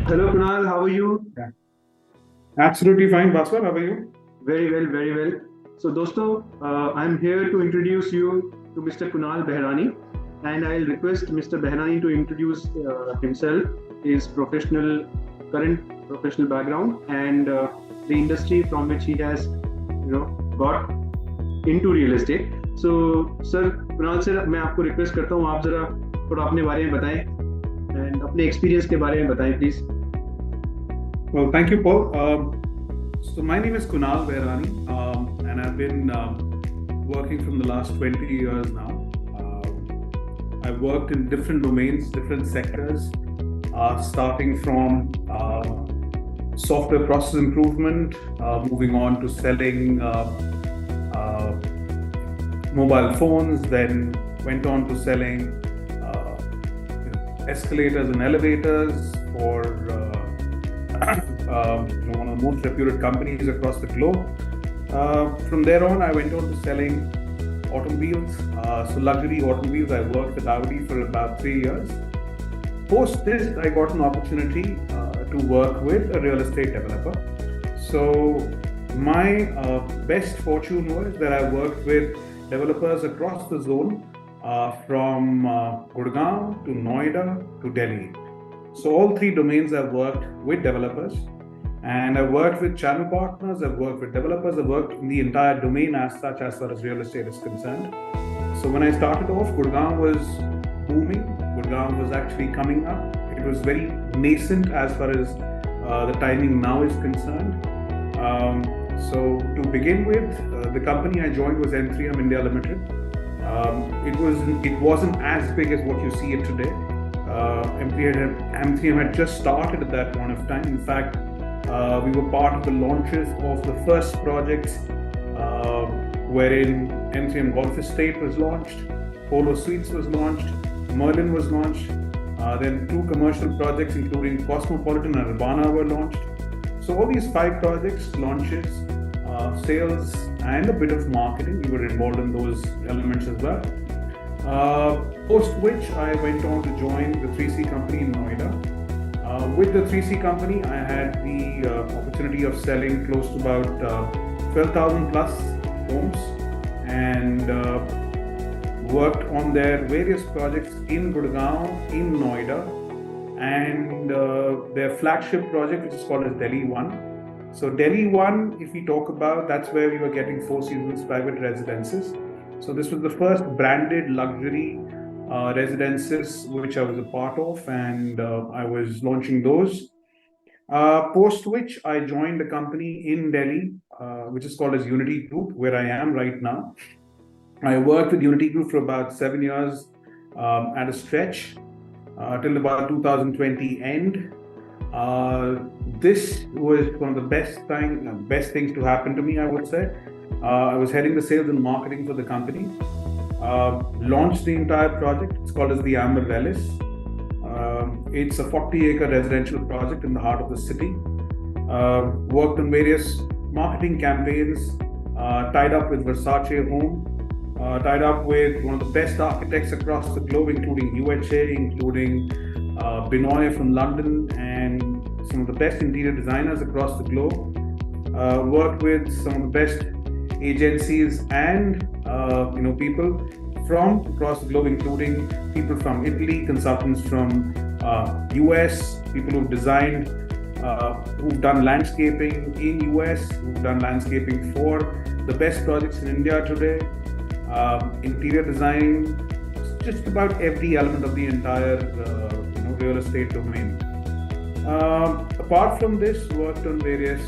Hello Kunal, how are you? Yeah. Absolutely fine, Bhaskar. How are you? Very well, very well. So dosto, I'm here to introduce you to Mr. Kunal Behrani, and I'll request Mr. Behrani to introduce himself, his current professional background, and the industry from which he has, got into real estate. So, sir Kunal sir मैं आपको request करता हूँ आप जरा थोड़ा अपने बारे में बताएं एंड अपने एक्सपीरियंस के बारे में बताएं please. Well, thank you, Paul. So my name is Kunal Behrani, and I've been working from the last 20 years now. I've worked in different domains, different sectors, starting from software process improvement, moving on to selling mobile phones, then went on to selling escalators and elevators for one of the most reputed companies across the globe. From there on, I went on to selling automobiles, so luxury automobiles. I worked with Audi for about 3 years. Post this, I got an opportunity to work with a real estate developer. So my best fortune was that I worked with developers across the zone, from Gurgaon to Noida to Delhi. So all three domains I've worked with developers, and I've worked with channel partners, I've worked with developers, I've worked in the entire domain as such as far as real estate is concerned. So when I started off, Gurgaon was booming. Gurgaon was actually coming up. It was very nascent as far as the timing now is concerned. So to begin with, the company I joined was M3M India Limited. It wasn't as big as what you see it today. M3M had just started at that point of time. In fact, we were part of the launches of the first projects, wherein M3M Golf Estate was launched, Polo Suites was launched, Merlin was launched, then 2 commercial projects including Cosmopolitan and Urbana were launched. So all these 5 projects, launches, sales, and a bit of marketing, we were involved in those elements as well. Post which I went on to join the 3C company in Noida. With the 3C company, I had the opportunity of selling close to about 12,000 plus homes, and worked on their various projects in Gurgaon, in Noida, and their flagship project, which is called as Delhi One. So Delhi One, if we talk about, that's where we were getting Four Seasons private residences. So this was the first branded luxury residences which I was a part of, and I was launching those. Post which I joined a company in Delhi, which is called as Unity Group, where I am right now. I worked with Unity Group for about 7 years at a stretch, till about 2020 end. This was one of the best things to happen to me, I would say. I was heading the sales and marketing for the company. Launched the entire project. It's called as the Amaryllis. It's a 40-acre residential project in the heart of the city. Worked on various marketing campaigns, tied up with Versace Home, tied up with one of the best architects across the globe, including UHA, including Binoy from London, and some of the best interior designers across the globe. Worked with some of the best agencies and people from across the globe, including people from Italy, consultants from US, people who've designed, who've done landscaping in US, who've done landscaping for the best projects in India today, interior design, just about every element of the entire real estate domain. Apart from this, worked on various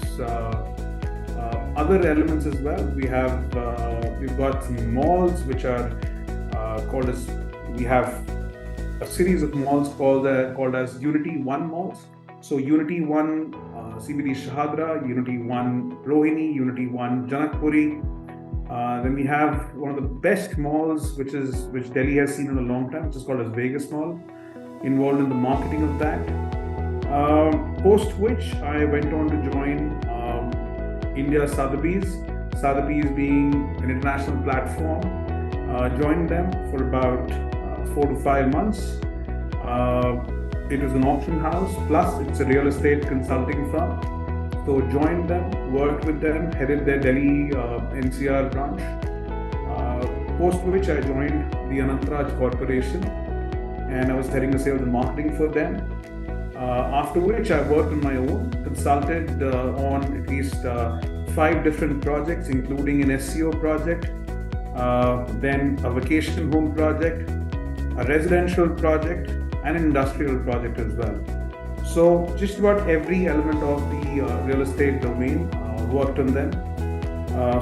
other elements as well. We've got some malls which are called as, we have a series of malls called as Unity One malls. So Unity One CBD Shahadra, Unity One Rohini, Unity One Janakpuri. Then we have one of the best malls which Delhi has seen in a long time, which is called as Vegas Mall. Involved in the marketing of that. Post which I went on to join India Sotheby's. Sotheby's being an international platform. Joined them for about 4 to 5 months. it was an auction house, plus it's a real estate consulting firm. So joined them, worked with them, headed their Delhi NCR branch. Post which I joined the Anantraj Corporation, and I was heading the sales and marketing for them. After which I worked on my own, consulted on at least 5 different projects, including an SEO project, then a vacation home project, a residential project, and an industrial project as well. So just about every element of the real estate domain, worked on them,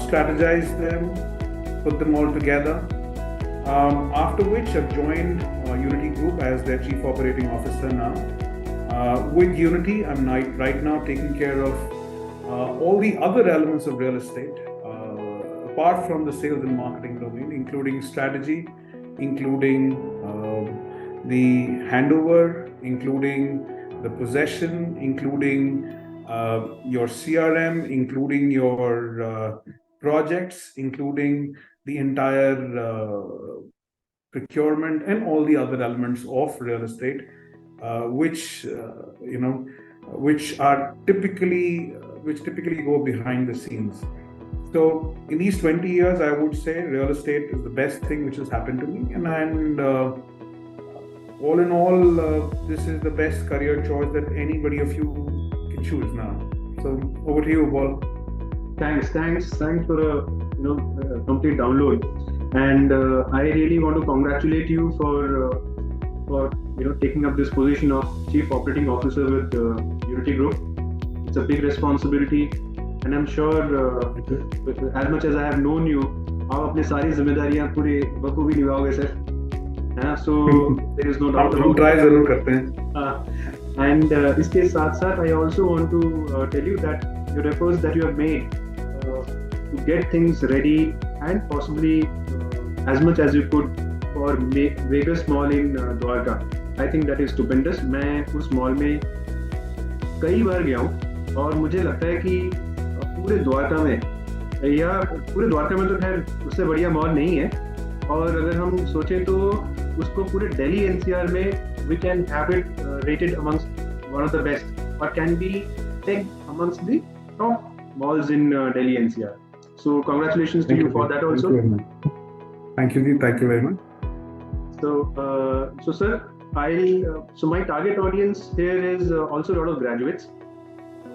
strategized them, put them all together. After which I've joined Unity Group as their Chief Operating Officer now. With Unity, I'm right now taking care of all the other elements of real estate, apart from the sales and marketing domain, including strategy, including the handover, including the possession, including your CRM, including your projects, including the entire procurement and all the other elements of real estate, which typically go behind the scenes. So in these 20 years, I would say real estate is the best thing which has happened to me, and all in all, this is the best career choice that anybody of you can choose now. So over to you, Paul. Thanks for a complete download, and I really want to congratulate you for taking up this position of Chief Operating Officer with Unity Group. It's a big responsibility, and I'm sure as much as I have known you, आप अपने सारी जिम्मेदारियां पूरे बखूबी निभाओगे sir, है ना? So there is no doubt about it. Try जरूर करते हैं. And इसके साथ I also want to tell you that your efforts that you have made to get things ready and possibly as much as you could for Vegas Mall in Dwarka, I think that is stupendous. मैं उस mall में कई बार गया हूँ और मुझे लगता है कि पूरे द्वारका में तो खैर उससे बढ़िया मॉल नहीं है, और अगर हम सोचें तो उसको पूरे दिल्ली एनसीआर में we can have it rated amongst one of the best, or can be tagged amongst the top malls in Delhi NCR. So congratulations to you for that also. Thank you very much. So sir, so my target audience here is also a lot of graduates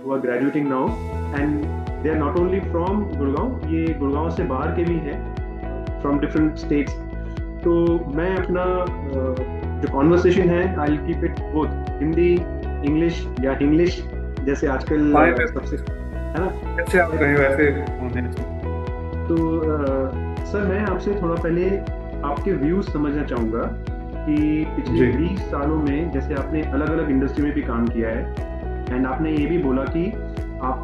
who are graduating now, and they are not only from Gurgaon, ये गुड़गांव से बाहर के भी हैं, from different states. तो मैं अपना जो conversation है, I'll keep it both Hindi, English या English, जैसे आजकल सबसे है ना, कैसे आप कहीं वैसे होने. तो सर मैं आपसे थोड़ा पहले आपके व्यूज समझना चाहूँगा कि पिछले 20 सालों में जैसे आपने अलग अलग इंडस्ट्री में भी काम किया है, एंड आपने ये भी बोला कि आप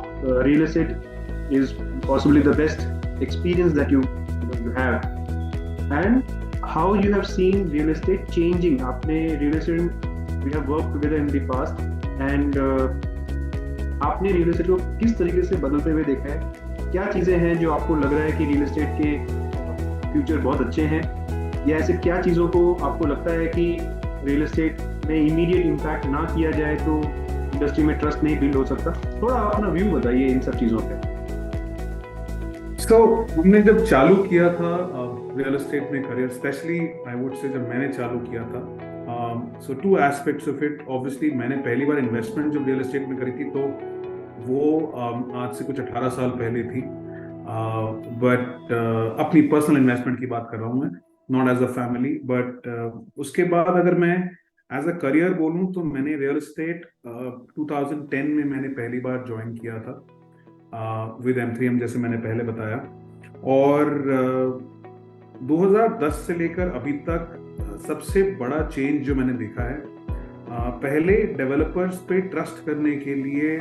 real estate is possibly the best experience that you have, and how you have seen real estate changing. आपने real estate we have worked together in the past, and आपने रियल एस्टेट को किस तरीके से बदलते हुए देखा है. क्या चीज़ें हैं जो आपको लग रहा है कि रियल एस्टेट के फ्यूचर बहुत अच्छे हैं, या ऐसे क्या चीज़ों को आपको लगता है कि रियल एस्टेट में इमीडिएट इम्पैक्ट ना किया जाए तो इंडस्ट्री में ट्रस्ट नहीं बिल्ड हो सकता. थोड़ा अपना व्यू बताइए इन सब चीज़ों पे. तो हमने जब चालू किया था रियल एस्टेट में career, specially I would say जब मैंने चालू किया था, सो 2 एस्पेक्ट्स ऑफ इट. ऑब्वियसली मैंने पहली बार इन्वेस्टमेंट जब रियल एस्टेट में करी थी तो वो आज से कुछ 18 साल पहले थी, बट अपनी पर्सनल इन्वेस्टमेंट की बात कर रहा हूँ मैं, not as a family. But उसके बाद अगर मैं एज अ करियर बोलूँ तो मैंने रियल एस्टेट 2010 में मैंने पहली बार ज्वाइन किया था विद M3M, जैसे मैंने पहले बताया. और 2010 से लेकर अभी तक सबसे बड़ा चेंज जो मैंने देखा है, पहले डेवलपर्स पे ट्रस्ट करने के लिए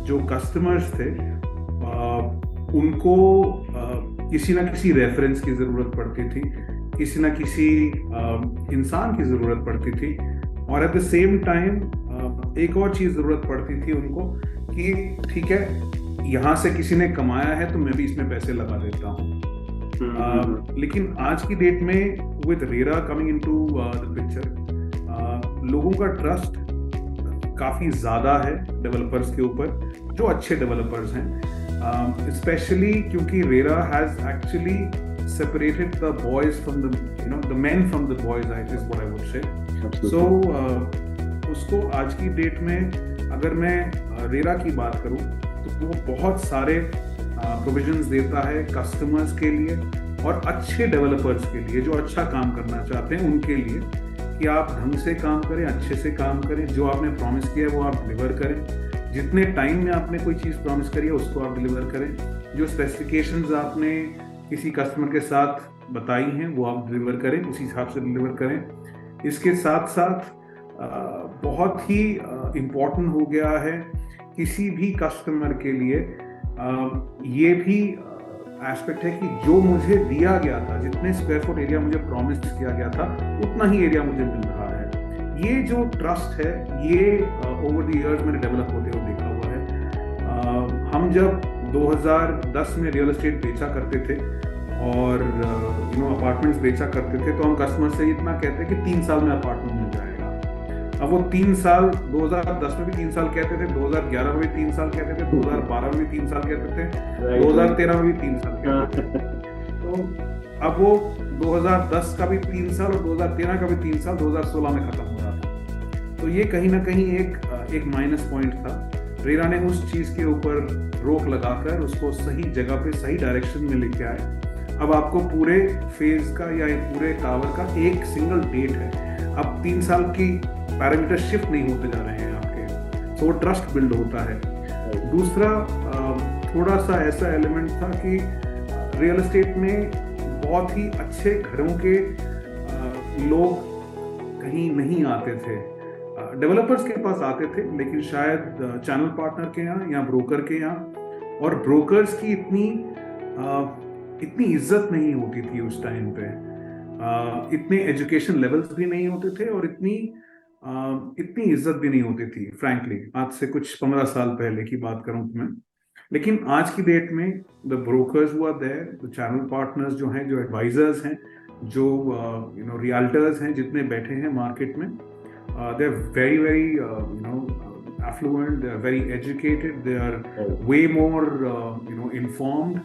जो कस्टमर्स थे उनको किसी ना किसी रेफरेंस की ज़रूरत पड़ती थी, किसी ना किसी इंसान की ज़रूरत पड़ती थी, और एट द सेम टाइम एक और चीज़ ज़रूरत पड़ती थी उनको कि ठीक है, यहाँ से किसी ने कमाया है तो मैं भी इसमें पैसे लगा देता हूँ. लेकिन आज की डेट में with RERA coming into the picture, लोगों का ट्रस्ट काफ़ी ज़्यादा है डेवलपर्स के ऊपर, जो अच्छे डेवलपर्स हैं, स्पेशली क्योंकि RERA has actually separated the boys from the men from the boys, is what I would say. So उसको आज की डेट में अगर मैं रेरा की बात करूं तो वो बहुत सारे प्रोविजंस देता है कस्टमर्स के लिए और अच्छे डेवलपर्स के लिए, जो अच्छा काम करना चाहते हैं उनके लिए, कि आप ढंग से काम करें, अच्छे से काम करें, जो आपने प्रॉमिस किया है वो आप डिलीवर करें, जितने टाइम में आपने कोई चीज़ प्रॉमिस करी है उसको आप डिलीवर करें, जो स्पेसिफिकेशंस आपने किसी कस्टमर के साथ बताई हैं वो आप डिलीवर करें, उसी हिसाब से डिलीवर करें। इसके साथ साथ बहुत ही इम्पोर्टेंट हो गया है किसी भी कस्टमर के लिए ये भी एस्पेक्ट है कि जो मुझे दिया गया था, जितने स्क्वायर फुट एरिया मुझे प्रॉमिस किया गया था उतना ही एरिया मुझे मिल रहा है। ये जो ट्रस्ट है ये ओवर द इयर्स मैंने डेवलप होते हुए देखा हुआ है। हम जब 2010 में रियल एस्टेट बेचा करते थे और अपार्टमेंट्स बेचा करते थे, तो हम कस्टमर से इतना कहते कि 3 साल में अपार्टमेंट मिल जाएगा। अब वो 3 साल 2010 में भी 3 साल कहते थे, 2011 में भी 3 साल कहते थे, 2012 में भी 3 साल कहते थे, 2013 में भी 3 साल कहते थे। तो अब वो 2010 का भी 3 साल और 2013 का भी 3 साल 2016 में खत्म हो रहा था। तो ये कहीं ना कहीं एक माइनस पॉइंट था। रेरा ने उस चीज के ऊपर रोक लगाकर उसको सही जगह पे सही डायरेक्शन में लेके आए। अब आपको पूरे फेज का या पूरे टावर का एक सिंगल डेट है। अब 3 साल की पैरामीटर शिफ्ट नहीं होते जा रहे हैं आपके, तो ट्रस्ट बिल्ड होता है। दूसरा थोड़ा सा ऐसा एलिमेंट था कि रियल एस्टेट में बहुत ही अच्छे घरों के लोग कहीं नहीं आते थे, डेवलपर्स के पास आते थे, लेकिन शायद चैनल पार्टनर के यहाँ या ब्रोकर के यहाँ, और ब्रोकर्स की इतनी इज्जत नहीं होती थी उस टाइम पे, इतने एजुकेशन लेवल्स भी नहीं होते थे और इतनी इज्जत भी नहीं होती थी फ्रैंकली। आज से कुछ 15 साल पहले की बात करूं तो मैं, लेकिन आज की डेट में द ब्रोकर्स हुआ देयर, द चैनल पार्टनर्स जो हैं, जो एडवाइजर्स हैं, जो रियल्टर्स हैं जितने बैठे हैं मार्केट में, they are very affluent, they are very educated, they are way more informed,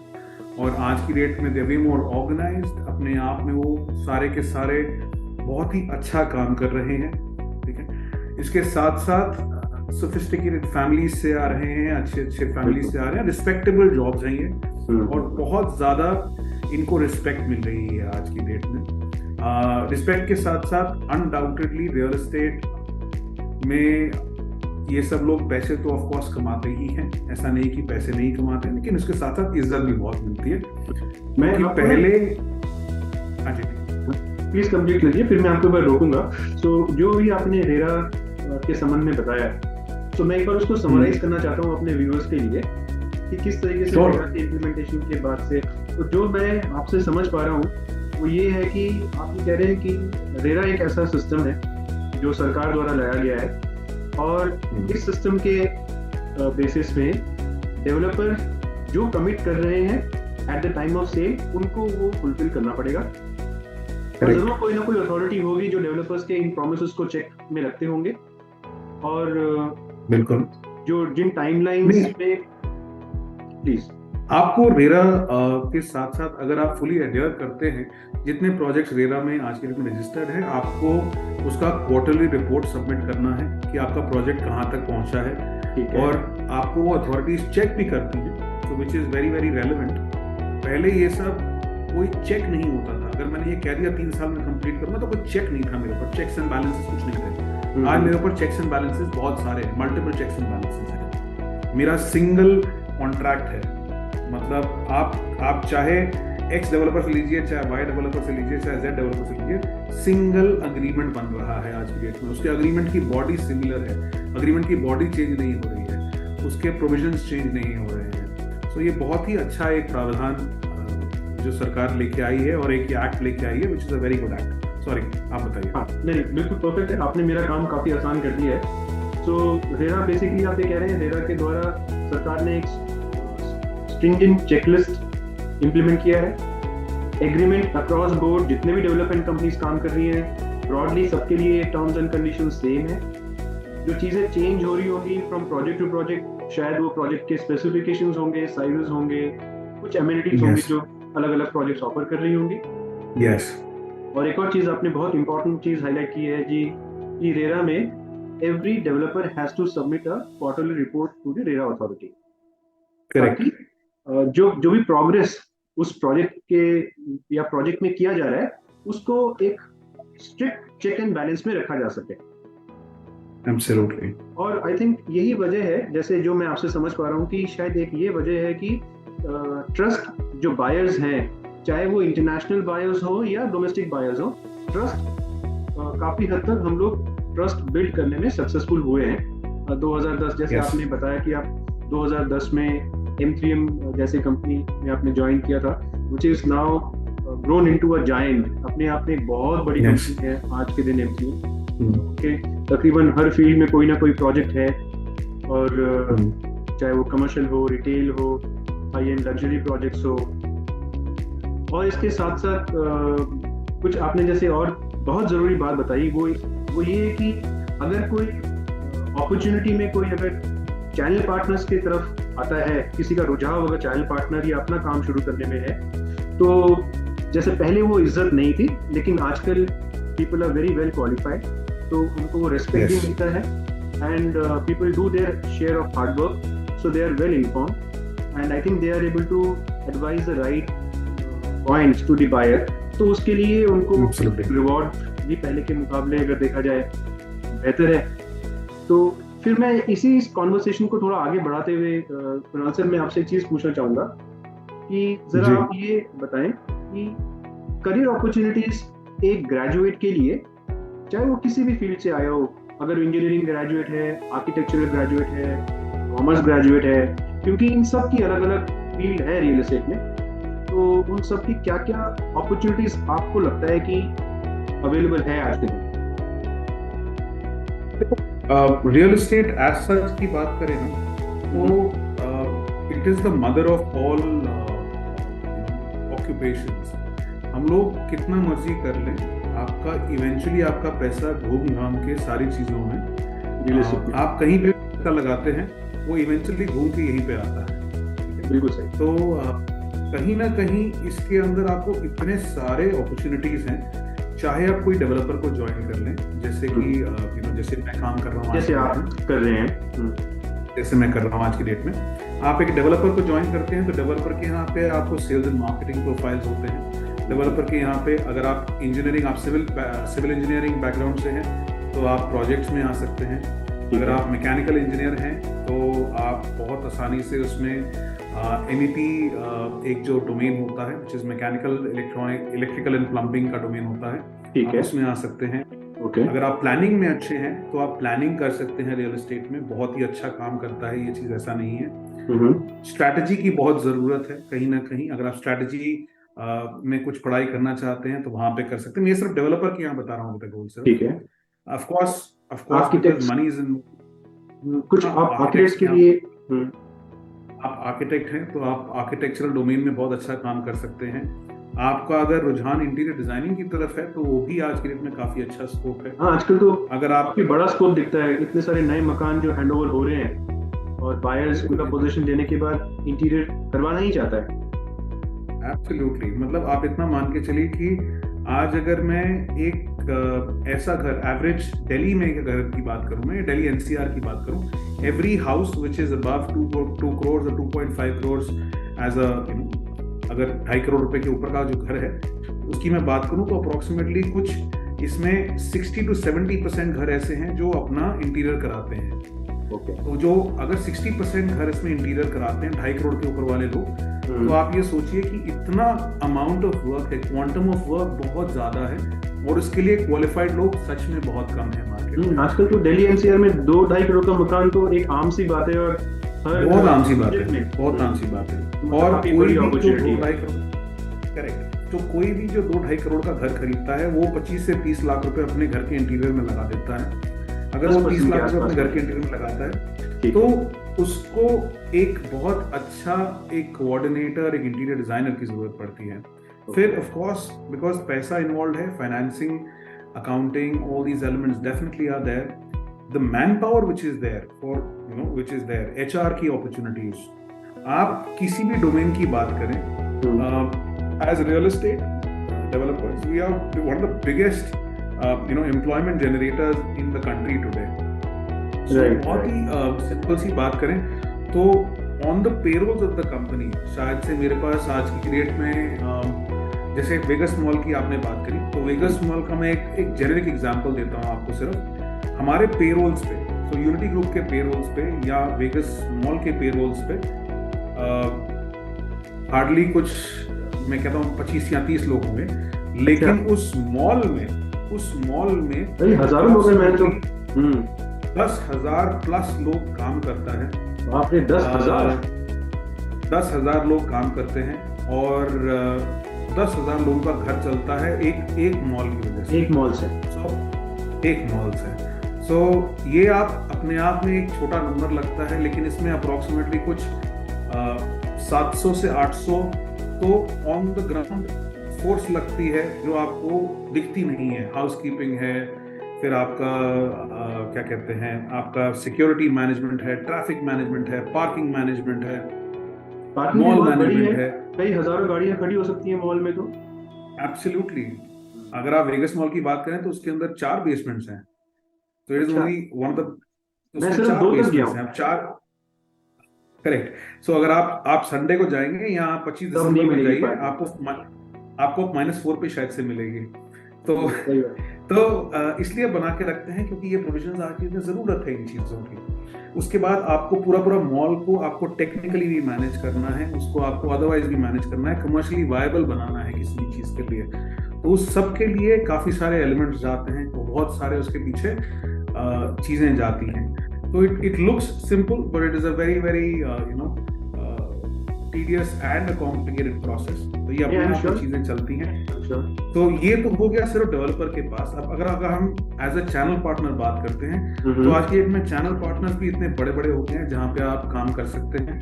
और आज की डेट में they are way more organized। अपने आप में वो सारे के सारे बहुत ही अच्छा काम कर रहे हैं, ठीक है। इसके साथ साथ सोफिस्टिकेटेड फैमिलीज से आ रहे हैं, अच्छे फैमिलीज से आ रहे हैं, रिस्पेक्टेबल जॉब्स हैं ये, और बहुत ज्यादा इनको रिस्पेक्ट मिल रही है आज की डेट में। रिस्पेक्ट के साथ साथ अनडाउटेडली रियल एस्टेट में ये सब लोग पैसे तो ऑफ कोर्स कमाते ही हैं, ऐसा नहीं कि पैसे नहीं कमाते, लेकिन उसके साथ साथ इज्जत भी बहुत मिलती है। मैं पहले प्लीज कंप्लीट कीजिए, फिर मैं आपको एक बार रोकूंगा। सो जो भी आपने रेरा के संबंध में बताया, तो मैं एक बार उसको समराइज करना चाहता हूँ अपने व्यूअर्स के लिए कि किस तरीके से रेरा के इम्प्लीमेंटेशन के बाद से, तो जो मैं आपसे समझ पा रहा हूँ वो ये है कि आप ये कह रहे हैं कि रेरा एक ऐसा सिस्टम है जो सरकार द्वारा लाया गया है, और इस सिस्टम के बेसिस में डेवलपर जो कमिट कर रहे हैं at the time of sale, उनको वो फुलफिल करना पड़ेगा। जरूर कोई ना कोई अथॉरिटी होगी जो डेवलपर्स के इन प्रॉमिसेस को चेक में रखते होंगे, और बिल्कुल जो जिन टाइमलाइंस पे प्लीज आपको रेरा के साथ साथ अगर आप फुली एडयर करते हैं, जितने प्रोजेक्ट्स रेरा में आज के डेट में रजिस्टर्ड है, आपको उसका क्वार्टरली रिपोर्ट सबमिट करना है कि आपका प्रोजेक्ट कहाँ तक पहुँचा है, और आपको वो अथॉरिटीज चेक भी करती है, तो which is very very relevant. पहले ये सब कोई चेक नहीं होता था। अगर मैंने ये कह दिया 3 साल में कंप्लीट करूँगा तो कोई चेक नहीं था मेरे ऊपर, चेक्स एंड बैलेंसेस कुछ नहीं थे। आज मेरे ऊपर चेक्स एंड बैलेंसेस बहुत सारे, मल्टीपल चेक्स एंड बैलेंसेस हैं। मेरा सिंगल कॉन्ट्रैक्ट है, मतलब आप चाहे एक्स डेवलपर से लीजिए, चाहे वाई डेवलपर से लीजिए, चाहे जेड डेवलपर से लीजिए, सिंगल अग्रीमेंट बन रहा है आज की डेट में। उसके अग्रीमेंट की बॉडी सिमिलर है, अग्रीमेंट की बॉडी चेंज नहीं हो रही है, उसके प्रोविजंस चेंज नहीं हो रहे हैं। सो ये बहुत ही अच्छा एक प्रावधान जो सरकार लेके आई है, और एक एक्ट लेके आई है, which is a very good act. Sorry, आप बताइए। हाँ, नहीं, बिल्कुल परफेक्ट है, आपने मेरा काम काफी आसान कर दिया है। सो रेरा बेसिकली आप ये कह रहे हैं, रेरा के द्वारा सरकार ने एक स्ट्रिंजेंट चेकलिस्ट इंप्लीमेंट किया है। एग्रीमेंट अक्रॉस बोर्ड जितने भी डेवलपमेंट कंपनीज काम कर रही हैं ब्रॉडली सबके लिए टर्म्स एंड कंडीशन सेम है। जो चीज़ें चेंज हो रही होंगी फ्रॉम प्रोजेक्ट टू प्रोजेक्ट, शायद वो प्रोजेक्ट के स्पेसिफिकेशंस होंगे, साइजेस होंगे, कुछ एमिनिटीज होंगी जो अलग अलग प्रोजेक्ट्स ऑफर कर रही होंगी। यस। और एक और चीज़ आपने बहुत इंपॉर्टेंट चीज़ हाईलाइट की है जी, कि रेरा में every developer has to submit a quarterly report to the RERA authority, ताकि जो भी प्रोग्रेस उस प्रोजेक्ट के या प्रोजेक्ट में किया जा रहा है उसको एक स्ट्रिक्ट चेक एंड बैलेंस में रखा जा सके। Absolutely. और आई थिंक यही वजह है, जैसे जो मैं आपसे समझ पा रहा हूँ, कि शायद एक ये वजह है कि ट्रस्ट जो बायर्स हैं, चाहे वो इंटरनेशनल बायर्स हो या डोमेस्टिक बायर्स हो, ट्रस्ट काफी हद तक हम लोग ट्रस्ट बिल्ड करने में सक्सेसफुल हुए हैं। 2010 जैसे आपने बताया कि आप 2010 में M3M जैसे कंपनी में आपने ज्वाइन किया था, which is now grown into a giant, अपने आप में एक बहुत बड़ी कंपनी है आज के दिन M3M के। तकरीबन हर फील्ड में कोई ना कोई प्रोजेक्ट है, और चाहे वो कमर्शियल हो, रिटेल हो, हाई एंड लग्जरी प्रोजेक्ट्स हो। और इसके साथ साथ कुछ आपने जैसे और बहुत ज़रूरी बात बताई, वो ये है कि अगर कोई अपॉर्चुनिटी में कोई अगर चैनल पार्टनर्स की तरफ आता है, किसी का रुझाव अगर चैनल पार्टनर या अपना काम शुरू करने में है, तो जैसे पहले वो इज्जत नहीं थी, लेकिन आजकल people are very well qualified, तो उनको वो रेस्पेक्ट भी मिलता है, and people do their share of hard work, so they are well informed, and I think they are able to advise the right points to the buyer. तो उसके लिए उनको रिवॉर्ड भी पहले के मुकाबले अगर देखा जाए बेहतर है। तो फिर मैं इसी कॉन्वर्सेशन को थोड़ा आगे बढ़ाते हुए कुणाल सर, मैं आपसे एक चीज़ पूछना चाहूँगा कि ज़रा आप ये बताएं कि करियर अपॉर्चुनिटीज़ एक ग्रेजुएट के लिए, चाहे वो किसी भी फील्ड से आया हो, अगर इंजीनियरिंग ग्रेजुएट है, आर्किटेक्चरल ग्रेजुएट है, कॉमर्स ग्रेजुएट है, क्योंकि इन सब की अलग अलग फील्ड है रियल एस्टेट में, तो उन सब की क्या क्या अपॉर्चुनिटीज़ आपको लगता है कि अवेलेबल है आज के दिन? रियल एस्टेट एज सच की बात करें ना, तो it is the mother of all occupations. हम लोग कितना मर्जी कर लें, आपका इवेंचुअली आपका पैसा घूम घाम के सारी चीजों में आप कहीं पे पैसा लगाते हैं, वो इवेंचुअली घूम के यहीं पे आता है। बिल्कुल सही। तो कहीं ना कहीं इसके अंदर आपको इतने सारे अपॉर्चुनिटीज हैं, चाहे आप कोई डेवलपर को ज्वाइन कर लें, जैसे कि जैसे मैं काम कर रहा हूँ, जैसे आप कर रहे हैं, जैसे मैं कर रहा हूँ आज की डेट में, आप एक डेवलपर को ज्वाइन करते हैं तो डेवलपर के यहाँ पे आपको सेल्स एंड मार्केटिंग प्रोफाइल्स होते हैं। डेवलपर के यहाँ पे अगर आप इंजीनियरिंग, आप सिविल इंजीनियरिंग बैकग्राउंड से हैं तो आप प्रोजेक्ट्स में आ सकते हैं। अगर आप मैकेनिकल इंजीनियर हैं तो आप बहुत आसानी से उसमें MEP एक जो डोमेन होता है, which is mechanical electrical and plumbing का डोमेन होता है, आप उसमें आ सकते हैं। अगर आप प्लानिंग में अच्छे हैं तो आप प्लानिंग कर सकते हैं। रियल एस्टेट में बहुत ही अच्छा काम करता है ये चीज, ऐसा नहीं है। स्ट्रैटेजी की बहुत जरूरत है कहीं ना कहीं। अगर आप स्ट्रैटेजी में कुछ पढ़ाई करना चाहते हैं तो वहां पे कर सकते हैं। मैं सिर्फ डेवलपर की यहाँ बता रहा हूँ गोल सर। ठीक है। Of course money is in कुछ आप आर्किटेक्ट्स के लिए, आप आर्किटेक्ट हैं तो आप आर्किटेक्चरल डोमेन में बहुत अच्छा काम कर सकते हैं। आपका अगर रुझान इंटीरियर डिजाइनिंग की तरफ है तो वो भी आज के डेट में काफी अच्छा स्कोप है। हाँ, आजकल तो अगर आपकी बड़ा स्कोप दिखता है, इतने सारे नए मकान जो हैंडओवर हो रहे हैं और बायर्स उनका पोजीशन देने के बाद इंटीरियर करवाना ही चाहता है। एब्सोल्युटली, मतलब आप इतना मान के चलिए कि आज अगर मैं एक ऐसा घर, एवरेज दिल्ली में एक घर की बात करूं, मैं दिल्ली NCR की बात करूं, every house which is above 2 crore और 2.5 करोड़ एज अ, अगर 2.5 करोड़ रुपए के ऊपर का जो घर है उसकी मैं बात करूं तो अप्रोक्सीमेटली कुछ इसमें 60 to 70% घर ऐसे हैं जो अपना इंटीरियर कराते हैं। तो जो अगर 60% घर इसमें इंटीरियर कराते हैं 2.5 करोड़ के ऊपर वाले लोग, तो आप ये सोचिए कि इतना अमाउंट ऑफ वर्क है, क्वांटम ऑफ वर्क बहुत ज्यादा है, और इसके लिए क्वालिफाइड लोग सच में बहुत कम है मार्केट में। आजकल तो दिल्ली NCR में 2-2.5 करोड़ का मकान तो एक आम सी बात है, और बहुत आम सी बात है, बहुत आम सी बात है। और कोई भी जो 2-2.5 करोड़, करेक्ट, तो कोई भी जो 2-2.5 करोड़ का घर खरीदता है वो 25 से 30 लाख रुपए अपने घर के इंटीरियर में लगा देता है। अगर वो 30 लाख रुपए अपने घर के इंटीरियर में लगाता है तो उसको एक बहुत अच्छा एक कोऑर्डिनेटर, एक इंटीरियर डिजाइनर की जरूरत पड़ती है। फिर ऑफ कोर्स बिकॉज पैसा इन्वॉल्व है, financing accounting, all these elements definitely are there. The manpower which is there for, which is there, HR की opportunities. आप किसी भी डोमेन की बात करें, as real estate developers, we are one of the biggest employment generators in the country today. So बहुत ही simple सी बात करें तो on the payrolls of the company, शायद से मेरे पास आज की डेट में जैसे वेगस मॉल की आपने बात करी, तो वेगस मॉल का मैं एक जेनेरिक एग्जांपल देता हूँ आपको सिर्फ। हमारे पेरोल्स पे, तो यूनिटी ग्रुप के पेरोल्स पे या वेगस मॉल के पेरोल्स पे हार्डली कुछ, मैं कहता हूँ 25 या 30 लोग होंगे, लेकिन उस मॉल में हजारों लोग हैं, 10,000 प्लस लोग काम करता है। बाप रे, 10,000 लोग काम करते हैं और 10,000 लोगों का घर चलता है एक मॉल की वजह से, एक मॉल से। सो ये आप अपने आप में एक छोटा नंबर लगता है, लेकिन इसमें अप्रोक्सीमेटली कुछ 700 से 800 तो ऑन द ग्राउंड फोर्स लगती है जो आपको दिखती नहीं है। हाउसकीपिंग है, फिर आपका क्या कहते हैं, आपका सिक्योरिटी मैनेजमेंट है, ट्रैफिक मैनेजमेंट है, पार्किंग मैनेजमेंट है, मॉल मैनेजमेंट है। कई हजारों गाड़ियां खड़ी हो सकती हैं मॉल में तो। एब्सोल्युटली। अगर आप वेगस मॉल की बात करें तो उसके अंदर 4 बेसमेंट्स हैं, तो it is only one of the, मैं सिर्फ 2 तक गया हूं। 4, करेक्ट। सो अगर आप संडे को जाएंगे या 25 दिसंबर को जाइए, आपको -4 पे शायद से मिलेगी। तो इसलिए बना के रखते हैं क्योंकि ये प्रोविजन आज की जरूरत है इन चीजों की। उसके बाद आपको पूरा मॉल को आपको टेक्निकली भी मैनेज करना है, उसको आपको अदरवाइज भी मैनेज करना है, कमर्शियली वायबल बनाना है किसी भी चीज के लिए। तो उस सब के लिए काफी सारे एलिमेंट्स जाते हैं, तो बहुत सारे उसके पीछे चीजें जाती हैं। तो it looks simple but it is a very tedious and a complicated process. तो ये अपने आप चीजें चलती हैं। तो ये तो हो गया सिर्फ डेवलपर के पास। अब अगर हम एज अ चैनल पार्टनर बात करते हैं, तो आज की डेट में चैनल पार्टनर्स भी इतने बड़े बड़े हो गए हैं जहाँ पे आप काम कर सकते हैं।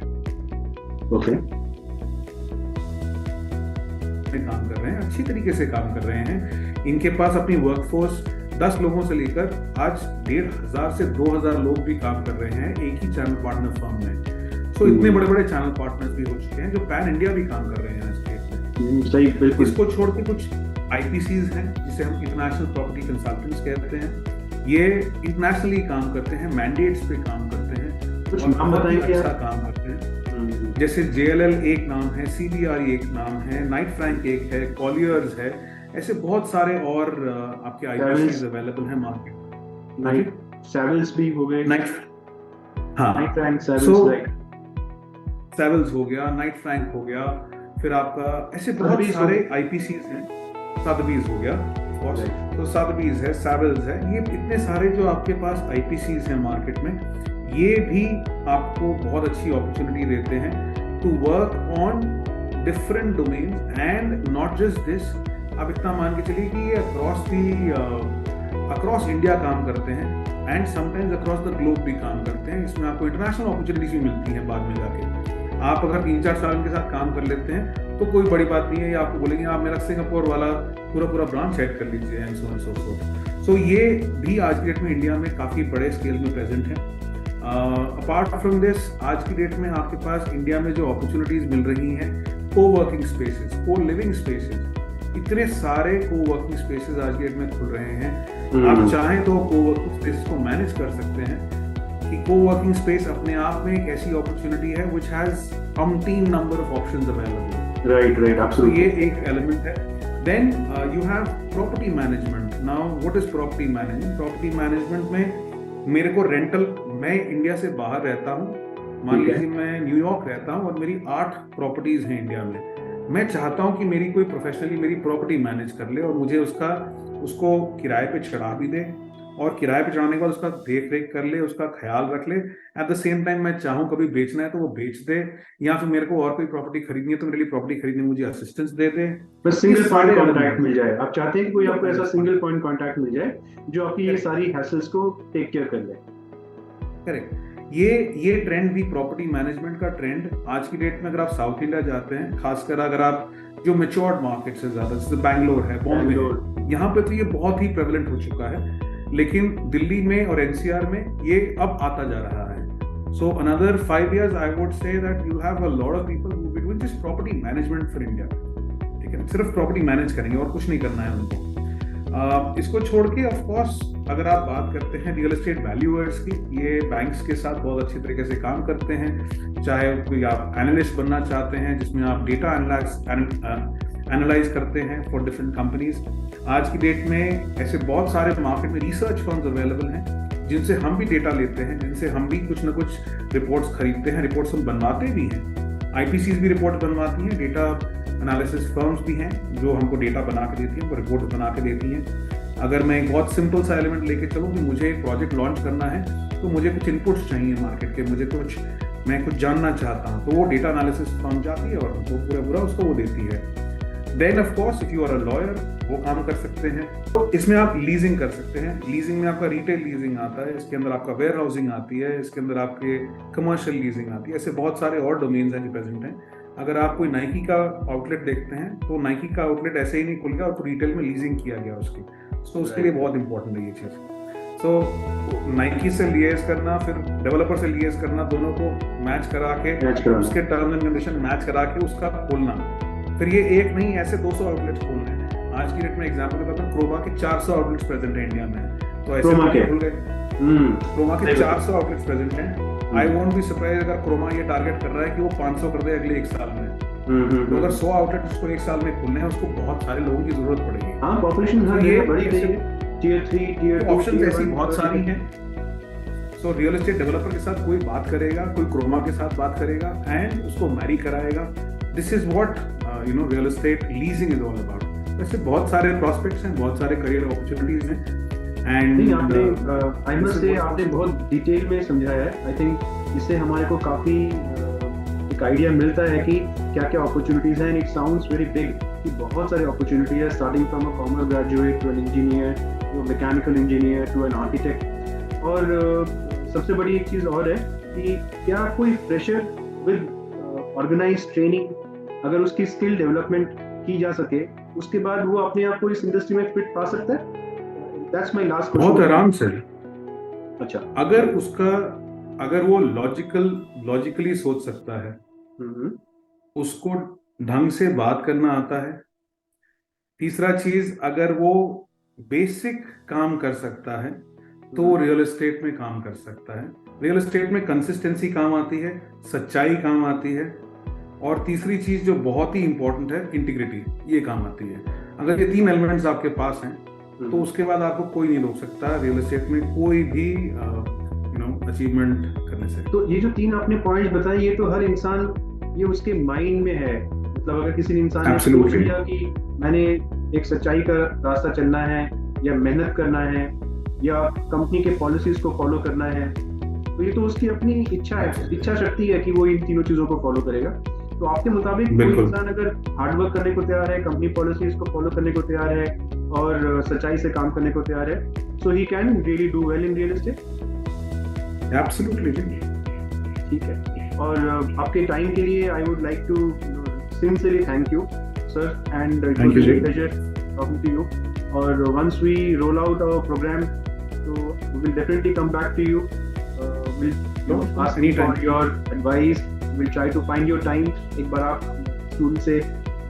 ओके, काम कर रहे हैं, अच्छी तरीके से काम कर रहे हैं। इनके पास अपनी वर्कफोर्स 10 लोगों से लेकर आज 1,500 से 2,000 लोग भी काम कर रहे हैं एक ही चैनल पार्टनर फर्म में। तो इतने बड़े बड़े चैनल पार्टनर्स भी हो चुके हैं जो पैन इंडिया भी काम कर रहे हैं आज के डेट में। सही, बिल्कुल। इसको छोड़ के कुछ IPCs हैं जिसे हम इंटरनेशनल प्रॉपर्टी कंसल्टेंट्स कहते हैं। ये इंटरनेशनली काम करते हैं, मैंडेट्स पे काम करते हैं, कुछ नाम बताएंगे? अच्छा काम करते हैं। जैसे JLL एक नाम है, CBRE एक नाम है, नाइट फ्रैंक एक है, कॉलियर्स है, ऐसे बहुत सारे और आपके IPCs अवेलेबल हैं मार्केट। नाइट सैवल्स भी हो गए, नाइट फ्रैंक सैवल्स हो गया, नाइट फ्रैंक हो गया, फिर आपका ऐसे बहुत सारे IPCs हैं। सादबीज हो गया, तो सादबीज है, सैवल्स है, ये इतने सारे जो आपके पास IPCs हैं मार्केट में, ये भी आपको बहुत अच्छी अपॉर्चुनिटी देते हैं to work on different domains and not just this. आप इतना मान के चलिए कि ये अक्रॉस इंडिया काम करते हैं and sometimes across the globe भी काम करते हैं। इसमें आपको इंटरनेशनल अपॉर्चुनिटीज भी मिलती हैं बाद में जाके। आप अगर 3-4 साल इनके साथ काम कर लेते हैं तो कोई बड़ी बात नहीं है, या आपको बोलेंगे आप मेरा सिंगापुर वाला पूरा ब्रांच हेड कर लीजिए and so on so forth. So ये भी आज की डेट में इंडिया में काफी बड़े स्केल में प्रेजेंट है। अपार्ट फ्रॉम दिस, आज की डेट में आपके पास इंडिया में जो अपॉर्चुनिटीज मिल रही हैं, को-वर्किंग स्पेसेस, को-लिविंग स्पेसेस, इतने सारे को-वर्किंग स्पेसेस आज की डेट में खुल रहे हैं। आप चाहें तो को-वर्किंग स्पेसेस को मैनेज कर सकते हैं कि को-वर्किंग स्पेस अपने आप में एक ऐसी अपॉर्चुनिटी है which has umpteen number of options available. Right, absolutely. तो ये एक एलिमेंट है। Then you have property management. Now what is property management? Property management में मेरे को रेंटल, मैं इंडिया से बाहर रहता हूँ, मान लीजिए मैं न्यूयॉर्क रहता हूँ और मेरी 8 प्रॉपर्टीज हैं इंडिया में। मैं चाहता हूँ कि मेरी कोई प्रोफेशनली मेरी प्रॉपर्टी मैनेज कर ले और मुझे उसको किराए पे चढ़ा भी दे, और किराए पे चढ़ाने के बाद उसका देख रेख कर ले, उसका ख्याल रख ले। एट द सेम टाइम मैं चाहूँ कभी बेचना है तो वो बेच दे, या फिर मेरे को और कोई प्रॉपर्टी खरीदनी है तो मेरे लिए प्रॉपर्टी खरीदने मुझे असिस्टेंस दे दे। बस सिंगल पॉइंट कॉन्टैक्ट मिल जाए। आप चाहते हैं कि कोई आपको ऐसा सिंगल पॉइंट कॉन्टैक्ट मिल जाए जो आपकी ये सारी हैसल्स को टेक केयर कर ले। करेक्ट। ये ट्रेंड भी, प्रॉपर्टी मैनेजमेंट का ट्रेंड आज की डेट में, अगर आप साउथ इंडिया जाते हैं, खासकर अगर आप जो मैच्योर्ड मार्केट्स है ज्यादा, जैसे बैंगलोर है, बॉम्बे है, यहाँ पे तो ये बहुत ही प्रेवलेंट हो चुका है, लेकिन दिल्ली में और एनसीआर में ये अब आता जा रहा है. So another 5 years, I would say that you have a lot of people who will be doing just property management for India. ठीक है, सिर्फ प्रॉपर्टी मैनेज करेंगे और कुछ नहीं करना है उनको. इसको छोड़ के ऑफ कोर्स अगर आप बात करते हैं रियल एस्टेट वैल्यूअर्स की, ये बैंक्स के साथ बहुत अच्छी तरीके से काम करते हैं. चाहे कोई आप एनालिस्ट बनना चाहते हैं जिसमें आप डेटा एनालाइज करते हैं फॉर डिफरेंट कंपनीज. आज की डेट में ऐसे बहुत सारे मार्केट में रिसर्च फर्म्स अवेलेबल हैं जिनसे हम भी डेटा लेते हैं, जिनसे हम भी कुछ ना कुछ रिपोर्ट्स खरीदते हैं, रिपोर्ट्स हम बनवाते भी हैं. आईपीसीज भी रिपोर्ट बनवाती हैं, डेटा एनालिसिस फर्म्स भी हैं जो हमको डेटा बना के देती हैं, वो रिपोर्ट बना के देती हैं. अगर मैं एक बहुत सिंपल सा एलिमेंट लेके चलूँ कि मुझे एक प्रोजेक्ट लॉन्च करना है तो मुझे कुछ इनपुट्स चाहिए मार्केट के, मैं कुछ जानना चाहता हूँ, तो वो डेटा एनालिसिस फर्म जाती है और वो पूरा उसको वो देती है. Then of course if you are a lawyer, वो काम कर सकते हैं. तो इसमें आप लीजिंग कर सकते हैं. लीजिंग में आपका रिटेल लीजिंग आता है, इसके अंदर आपका वेयर हाउसिंग आती है, इसके अंदर आपके कमर्शियल लीजिंग आती है. ऐसे बहुत सारे और डोमेन्स हैं जो प्रेजेंट हैं. अगर आप कोई नाइकी का आउटलेट देखते हैं तो नाइकी का आउटलेट ऐसे ही नहीं खुल गया और रिटेल में लीजिंग किया गया उसकी. तो उसके लिए बहुत इंपॉर्टेंट है ये चीज़. तो नाइकी से लिएज करना, फिर डेवलपर से लिएज करना, दोनों को मैच करा के उसके टर्म एंड कंडीशन मैच करा के उसका खोलना. फिर ये एक नहीं, ऐसे 200 आउटलेट्स खोलने हैं. आज की डेट में एग्जांपल बताता हूँ, क्रोमा के 400 आउटलेट्स प्रेजेंट है इंडिया में. तो ऐसे खुल गए. क्रोमा के 400 आउटलेट्स प्रेजेंट हैं. आई वोंट बी सरप्राइज अगर क्रोमा ये टारगेट कर रहा है कि वो 500 कर दे अगले 1 साल में. तो अगर 100 आउटलेट उसको 1 साल में खोलने हैं, उसको बहुत सारे लोगों की जरूरत पड़ेगी. हाँ, पॉपुलेशन बड़ी है. टियर 3 टियर 2 ऑप्शंस ऐसी बहुत सारी हैं. सो रियल एस्टेट डेवलपर के साथ कोई बात करेगा, कोई क्रोमा के साथ बात करेगा एंड उसको मैरी कराएगा. This is what real estate leasing is all about. ऐसे बहुत सारे प्रोस्पेक्ट्स हैं, बहुत सारे करियर अपॉर्चुनिटीज हैं. एंड आपने आई मस्ट से आपने बहुत डिटेल में समझाया है. आई थिंक इससे हमारे को काफी एक आइडिया मिलता है कि क्या क्या अपॉर्चुनिटीज हैं. इट साउंड्स वेरी बिग कि बहुत सारे अपॉर्चुनिटी है, starting from a commerce graduate to an engineer to mechanical engineer to an architect. और सबसे बड़ी एक चीज़ और है कि क्या कोई फ्रेशर विद ऑर्गेनाइज्ड ट्रेनिंग, अगर उसकी स्किल डेवलपमेंट की जा सके, उसके बाद वो अपने आप को इस इंडस्ट्री में फिट पा सकता है. That's my last question. बहुत आराम से. अच्छा, अगर वो लॉजिकली सोच सकता है, उसको ढंग से बात करना आता है. तीसरा चीज, अगर वो बेसिक काम कर सकता है तो वो रियल एस्टेट में काम कर सकता है. रियल एस्टेट में कंसिस्टेंसी काम आती है, सच्चाई काम आती है, और तीसरी चीज जो बहुत ही इंपॉर्टेंट है, इंटीग्रिटी, ये काम आती है. अगर ये 3 एलिमेंट्स आपके पास हैं तो उसके बाद आपको कोई नहीं रोक सकता रियल एस्टेट में कोई भी अचीवमेंट करने से. तो ये जो 3 आपने पॉइंट्स बताए, ये तो हर इंसान, ये उसके माइंड में है. मतलब अगर किसी इंसान ने सोच लिया कि मैंने एक सच्चाई का रास्ता चलना है, या मेहनत करना है, या कंपनी के पॉलिसीज को फॉलो करना है, तो ये तो उसकी अपनी इच्छा शक्ति है कि वो इन तीनों चीजों को फॉलो करेगा. तो आपके मुताबिक कोई इंसान अगर हार्ड वर्क करने को तैयार है, कंपनी पॉलिसीज को फॉलो करने को तैयार है, और सच्चाई से काम करने को तैयार है, so he can really do well in real estate. Absolutely. ठीक है. और आपके टाइम के लिए I would like to sincerely thank you, sir, and it was a pleasure talking to you. Or once we roll out our program, so we will definitely come back to you. We'll ask for your advice. We'll try to find your time. एक बार आप student से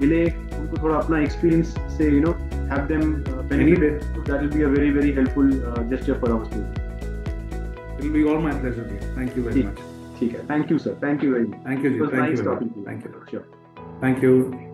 मिले, उनको थोड़ा अपना experience से have them benefit. So that will be a very very helpful gesture for our students. It will be all my pleasure. Thank you very much. ठीक है. Thank you, sir. Thank you very much. Thank you. It was nice talking to you. Thank you. Sure. Thank you.